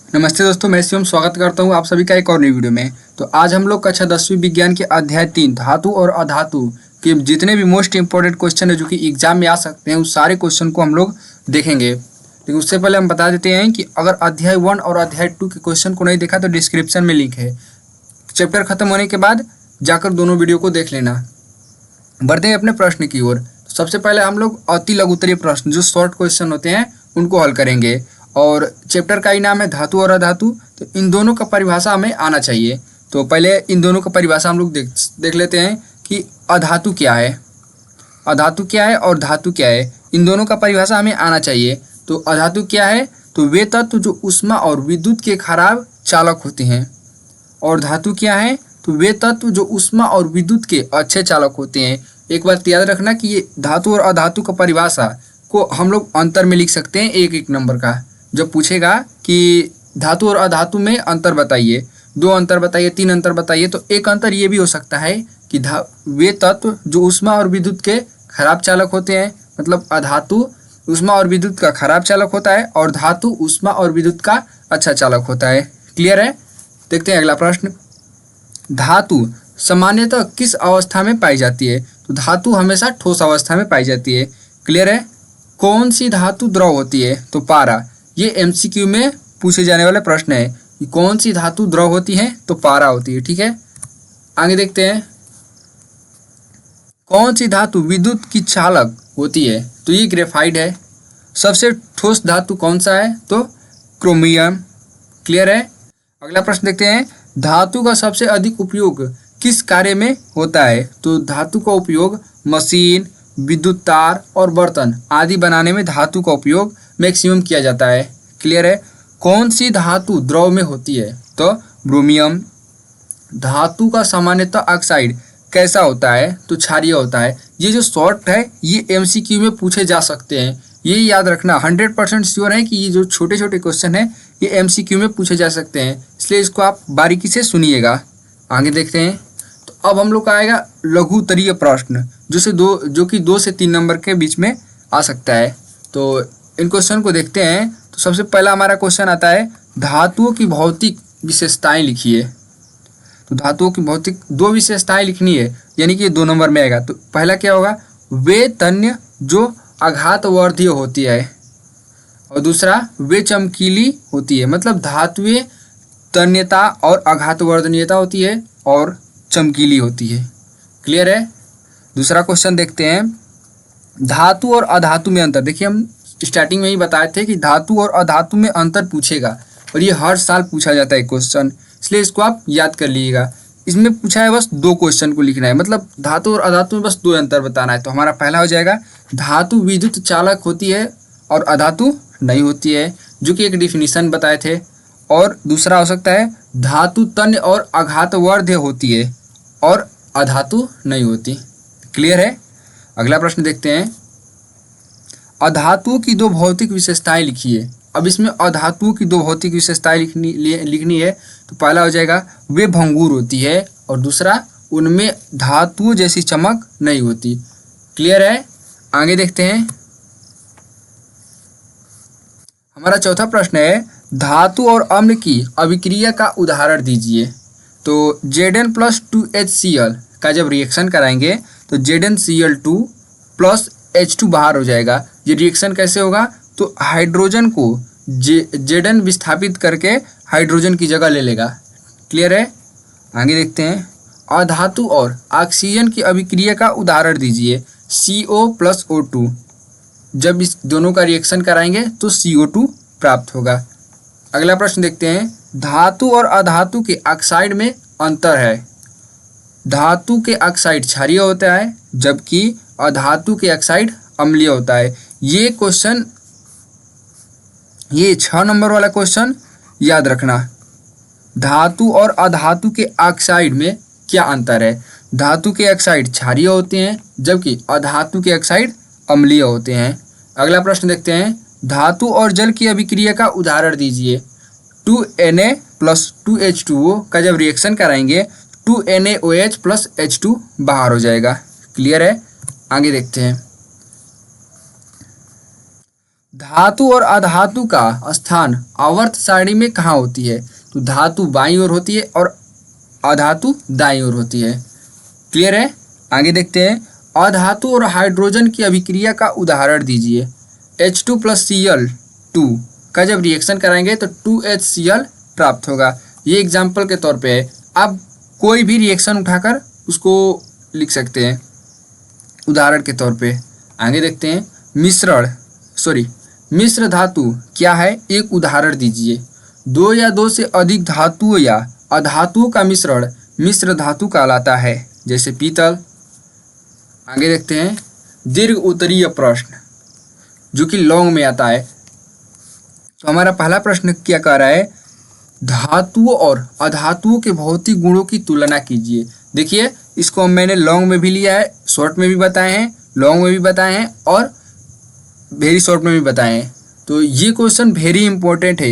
नमस्ते दोस्तों, मैं शिवम स्वागत करता हूं आप सभी का एक और नई वीडियो में। तो आज हम लोग कक्षा 10वीं विज्ञान के अध्याय 3 धातु और अधातु के जितने भी मोस्ट इंपॉर्टेंट क्वेश्चन है जो कि एग्जाम में आ सकते हैं उस सारे क्वेश्चन को हम लोग देखेंगे। लेकिन उससे पहले हम बता देते हैं कि अगर अध्याय 1 और अध्याय 2 के क्वेश्चन को नहीं देखा तो डिस्क्रिप्शन में लिंक है। चैप्टर खत्म होने के बाद जाकर दोनों वीडियो को देख लेना। बढ़ते हैं अपने प्रश्न की ओर। तो सबसे पहले हम लोग अति लघुत्तरीय प्रश्न जो शॉर्ट क्वेश्चन होते हैं उनको हल करेंगे और चैप्टर का ही नाम है धातु और अधातु। तो इन दोनों का परिभाषा हमें आना चाहिए। तो पहले इन दोनों का परिभाषा हम लोग देख लेते हैं कि अधातु क्या है, अधातु क्या है और धातु क्या है। इन दोनों का परिभाषा हमें आना चाहिए। तो अधातु क्या है, तो वे तत्व जो ऊष्मा और विद्युत के खराब चालक होते हैं। और धातु क्या है, तो वे तत्व जो ऊष्मा और विद्युत के अच्छे चालक होते हैं। एक बात याद रखना कि ये धातु और अधातु का परिभाषा को हम लोग अंतर में लिख सकते हैं एक एक नंबर का। जब पूछेगा कि धातु और अधातु में अंतर बताइए, 2 अंतर बताइए, 3 अंतर बताइए, तो एक अंतर ये भी हो सकता है कि वे तत्व जो ऊष्मा और विद्युत के खराब चालक होते हैं, मतलब अधातु ऊष्मा और विद्युत का खराब चालक होता है और धातु ऊष्मा और विद्युत का अच्छा चालक होता है। क्लियर है। देखते हैं अगला प्रश्न। धातु सामान्यतः किस अवस्था में पाई जाती है, तो धातु हमेशा ठोस अवस्था में पाई जाती है। क्लियर है। कौन सी धातु द्रव होती है, तो पारा। ये एमसीक्यू में पूछे जाने वाला प्रश्न है कि कौन सी धातु द्रव होती है, तो पारा होती है। ठीक है, आगे देखते हैं। कौन सी धातु विद्युत की चालक होती है, तो ये ग्रेफाइट है। सबसे ठोस धातु कौन सा है, तो क्रोमियम। क्लियर है। अगला प्रश्न देखते हैं। धातु का सबसे अधिक उपयोग किस कार्य में होता है, तो धातु का उपयोग मशीन, विद्युत तार और बर्तन आदि बनाने में धातु का उपयोग मैक्सिमम किया जाता है। क्लियर है। कौन सी धातु द्रव में होती है, तो ब्रोमियम। धातु का सामान्यतः ऑक्साइड कैसा होता है, तो क्षारीय होता है। ये जो शॉर्ट है ये एमसीक्यू में पूछे जा सकते हैं, ये याद रखना। 100% श्योर है कि ये जो छोटे छोटे क्वेश्चन हैं ये एमसीक्यू में पूछे जा सकते हैं, इसलिए इसको आप बारीकी से सुनिएगा। आगे देखते हैं। तो अब हम लोग का आएगा लघुत्तरीय प्रश्न जो कि 2 से 3 नंबर के बीच में आ सकता है। तो इन क्वेश्चन को देखते हैं। तो सबसे पहला हमारा क्वेश्चन आता है, धातुओं की भौतिक विशेषताएं लिखिए। तो धातुओं की भौतिक 2 विशेषताएं लिखनी है, यानी कि 2 नंबर में आएगा। तो पहला क्या होगा, वे तन्य जो आघातवर्धीय होती है, और दूसरा वे चमकीली होती है। मतलब धातुएं तन्यता और आघातवर्धनीयता होती है और चमकीली होती है। क्लियर है। दूसरा क्वेश्चन देखते हैं। धातु और अधातु में अंतर। देखिए हम स्टार्टिंग में ही बताए थे कि धातु और अधातु में अंतर पूछेगा और ये हर साल पूछा जाता है क्वेश्चन, इसलिए इसको आप याद कर लीजिएगा। इसमें पूछा है बस 2 क्वेश्चन को लिखना है, मतलब धातु और अधातु में बस 2 अंतर बताना है। तो हमारा पहला हो जाएगा, धातु विद्युत चालक होती है और अधातु नहीं होती है, जो कि एक डिफिनीशन बताए थे। और दूसरा हो सकता है, धातु तन्य और आघातवर्धीय होती है और अधातु नहीं होती। क्लियर है। अगला प्रश्न देखते हैं। अधातुओं की 2 भौतिक विशेषताएं लिखिए। अब इसमें अधातुओं की 2 भौतिक विशेषताएं लिखनी है। तो पहला हो जाएगा, वे भंगुर होती है, और दूसरा उनमें धातुओं जैसी चमक नहीं होती। क्लियर है। आगे देखते हैं। हमारा चौथा प्रश्न है, धातु और अम्ल की अभिक्रिया का उदाहरण दीजिए। तो Zn+2HCl का जब रिएक्शन कराएंगे तो ZnCl2 प्लस H2 बाहर हो जाएगा। ये रिएक्शन कैसे होगा, तो हाइड्रोजन को Zn विस्थापित करके हाइड्रोजन की जगह ले लेगा। क्लियर है। आगे देखते हैं। अधातु और ऑक्सीजन की अभिक्रिया का उदाहरण दीजिए। CO+O2 जब इस दोनों का रिएक्शन कराएंगे तो CO2 प्राप्त होगा। अगला प्रश्न देखते हैं। धातु और अधातु के ऑक्साइड में अंतर है। धातु के ऑक्साइड क्षारीय होता है जबकि अधातु के ऑक्साइड अम्लीय होता है। ये क्वेश्चन, ये 6 नंबर वाला क्वेश्चन याद रखना। धातु और अधातु के ऑक्साइड में क्या अंतर है। धातु के ऑक्साइड क्षारीय होते हैं जबकि अधातु के ऑक्साइड अम्लीय होते हैं। अगला प्रश्न देखते हैं। धातु और जल की अभिक्रिया का उदाहरण दीजिए। 2Na+2H2O का जब रिएक्शन कराएंगे 2NaOH+H2 बाहर हो जाएगा। क्लियर है। आगे देखते हैं। धातु और अधातु का स्थान आवर्त सारणी में कहाँ होती है? तो धातु बाईं ओर होती है और अधातु दाईं ओर होती है। क्लियर है? आगे देखते हैं। अधातु और हाइड्रोजन की अभिक्रिया का उदाहरण दीजिए। H2 + Cl2 का जब रिएक्शन कराएंगे तो 2HCl प्राप्त होगा। ये एग्जाम्पल के तौर पे है। आप कोई भी रिएक्शन उठाकर उसको लिख सकते हैं उदाहरण के तौर पे। आगे देखते हैं। मिश्र धातु क्या है? एक उदाहरण दीजिए। 2 या 2 से अधिक धातुओं या अधातुओं का मिश्रण मिश्र धातु कहलाता है, जैसे पीतल। आगे देखते हैं। दीर्घ उत्तरीय प्रश्न जो कि लॉन्ग में आता है। तो हमारा पहला प्रश्न क्या कह रहा है? धातुओं और अधातुओं के भौतिक गुणों की तुलना कीजिए। देखिए, इसको मैंने लॉन्ग में भी लिया है, शॉर्ट में भी बताए हैं, लॉन्ग में भी बताए हैं और वेरी शॉर्ट में भी बताए हैं। तो ये क्वेश्चन वेरी इंपॉर्टेंट है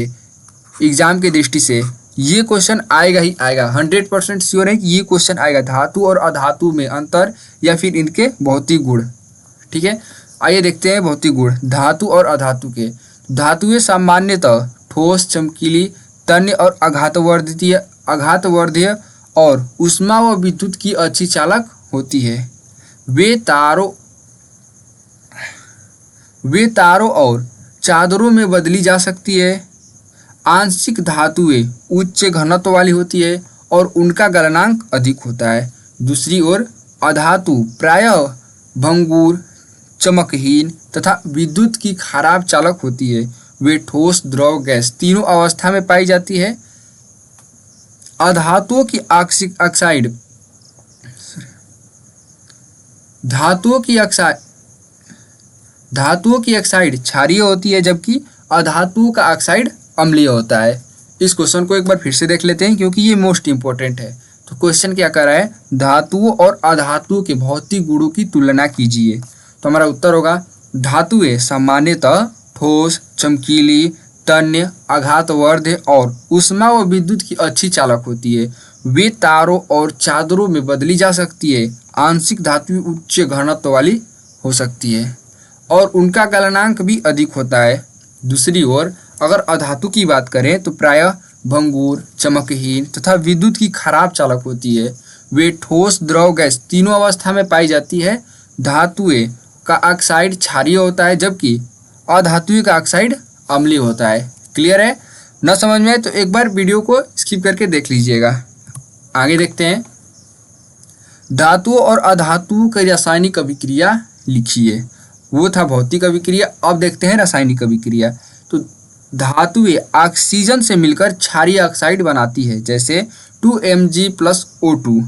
एग्जाम की दृष्टि से। ये क्वेश्चन आएगा ही आएगा, 100% श्योर है कि ये क्वेश्चन आएगा। धातु और अधातु में अंतर या फिर इनके भौतिक गुण। ठीक है, आइए देखते हैं भौतिक गुण धातु और अधातु के। धातुएं सामान्यतः ठोस, चमकीली, तन्य और आघातवर्धीय और ऊष्मा व विद्युत की अच्छी चालक होती है। वे तारों और चादरों में बदली जा सकती है। आंशिक धातुएं उच्च घनत्व वाली होती है और उनका गलनांक अधिक होता है। दूसरी ओर अधातु प्रायः भंगुर, चमकहीन तथा विद्युत की खराब चालक होती है। वे ठोस, द्रव, गैस तीनों अवस्था में पाई जाती है। अधातुओं की ऑक्साइड धातुओं की ऑक्साइड क्षारीय होती है, जबकि अधातुओं का ऑक्साइड अम्लीय होता है। इस क्वेश्चन को एक बार फिर से देख लेते हैं क्योंकि ये मोस्ट इंपॉर्टेंट है। तो क्वेश्चन क्या कर रहा है? धातुओं और अधातुओं के भौतिक गुणों की तुलना कीजिए। तो हमारा उत्तर होगा धातुएं सामान्यतः ठोस, चमकीली, तन्य, आघातवर्धीय और ऊष्मा व विद्युत की अच्छी चालक होती है। वे तारों और चादरों में बदली जा सकती है। आंशिक धातुएं उच्च घनत्व वाली हो सकती है और उनका गलनांक भी अधिक होता है। दूसरी ओर अगर अधातु की बात करें तो प्रायः भंगुर, चमकहीन तथा विद्युत की खराब चालक होती है। वे ठोस, द्रव, गैस तीनों अवस्था में पाई जाती है। धातुएं का ऑक्साइड क्षारीय होता है, जबकि अधातुएं का ऑक्साइड अम्लीय होता है। क्लियर है? न समझ में आए तो एक बार वीडियो को स्किप करके देख लीजिएगा। आगे देखते हैं। धातुओं और अधातुओं की रासायनिक अभिक्रिया लिखिए। वो था भौतिक अभिक्रिया, अब देखते हैं रासायनिक अभिक्रिया। तो धातुएं ऑक्सीजन से मिलकर क्षारीय ऑक्साइड बनाती है, जैसे 2Mg + O2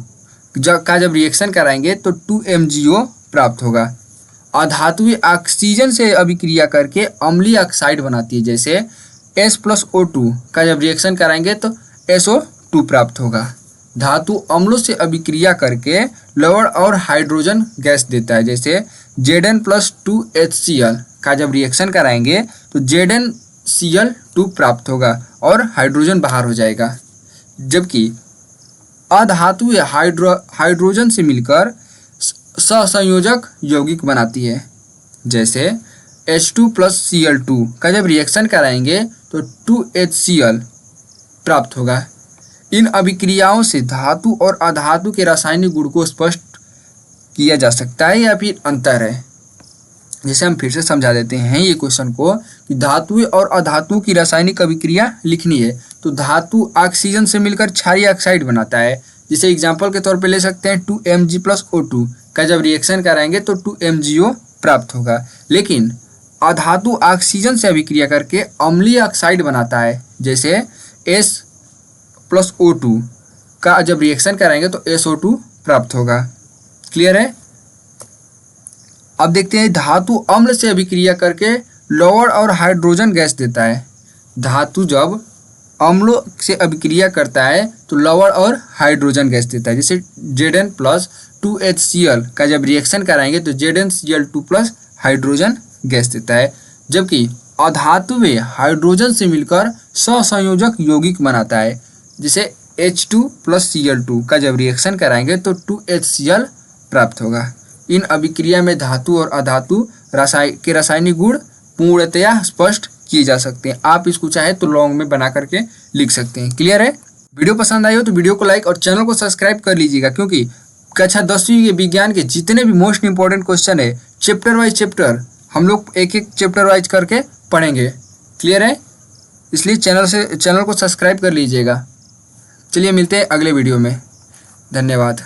का जब रिएक्शन कराएंगे तो 2MgO प्राप्त होगा। अधातुएं ऑक्सीजन से अभिक्रिया करके अम्लीय ऑक्साइड बनाती है, जैसे S + O2 का जब रिएक्शन कराएंगे तो SO2 प्राप्त होगा। धातु अम्लों से अभिक्रिया करके लवण और हाइड्रोजन गैस देता है, जैसे Zn + 2HCl का जब रिएक्शन कराएंगे तो ZnCl2 प्राप्त होगा और हाइड्रोजन बाहर हो जाएगा। जबकि अधातुएं हाइड्रोजन से मिलकर सहसंयोजक यौगिक बनाती है, जैसे H2 + Cl2 का जब रिएक्शन कराएंगे तो 2HCl प्राप्त होगा। इन अभिक्रियाओं से धातु और अधातु के रासायनिक गुण को स्पष्ट किया जा सकता है या फिर अंतर है। जैसे हम फिर से समझा देते हैं ये क्वेश्चन को कि धातुएं और अधातुओं की रासायनिक अभिक्रिया लिखनी है। तो धातु ऑक्सीजन से मिलकर क्षारीय ऑक्साइड बनाता है, जिसे एग्जाम्पल के तौर पे ले सकते हैं 2Mg + O2 का जब रिएक्शन कराएंगे तो 2MgO प्राप्त होगा। लेकिन अधातु ऑक्सीजन से अभिक्रिया करके अम्लीय ऑक्साइड बनाता है, जैसे S + O2 का जब रिएक्शन कराएंगे तो SO2 प्राप्त होगा। क्लियर है? अब देखते हैं धातु अम्ल से अभिक्रिया करके लवण और हाइड्रोजन गैस देता है। धातु जब अम्लों से अभिक्रिया करता है तो लवण और हाइड्रोजन गैस देता है, जैसे Zn + 2HCl का जब रिएक्शन कराएंगे तो ZnCl2 + हाइड्रोजन गैस देता है। जबकि अधातुएं हाइड्रोजन से मिलकर सहसंयोजक यौगिक बनाता है, जिसे H2 + Cl2 का जब रिएक्शन कराएंगे तो 2HCl प्राप्त होगा। इन अभिक्रिया में धातु और अधातु के रासायनिक गुण पूर्णतया स्पष्ट किए जा सकते हैं। आप इसको चाहे तो लॉन्ग में बना करके लिख सकते हैं। क्लियर है? वीडियो पसंद आई हो तो वीडियो को लाइक और चैनल को सब्सक्राइब कर लीजिएगा, क्योंकि कक्षा 10वीं के विज्ञान के जितने भी मोस्ट इंपॉर्टेंट क्वेश्चन है चैप्टर वाइज चैप्टर हम लोग एक एक चैप्टर वाइज करके पढ़ेंगे। क्लियर है? इसलिए चैनल को सब्सक्राइब कर लीजिएगा। चलिए मिलते हैं अगले वीडियो में। धन्यवाद।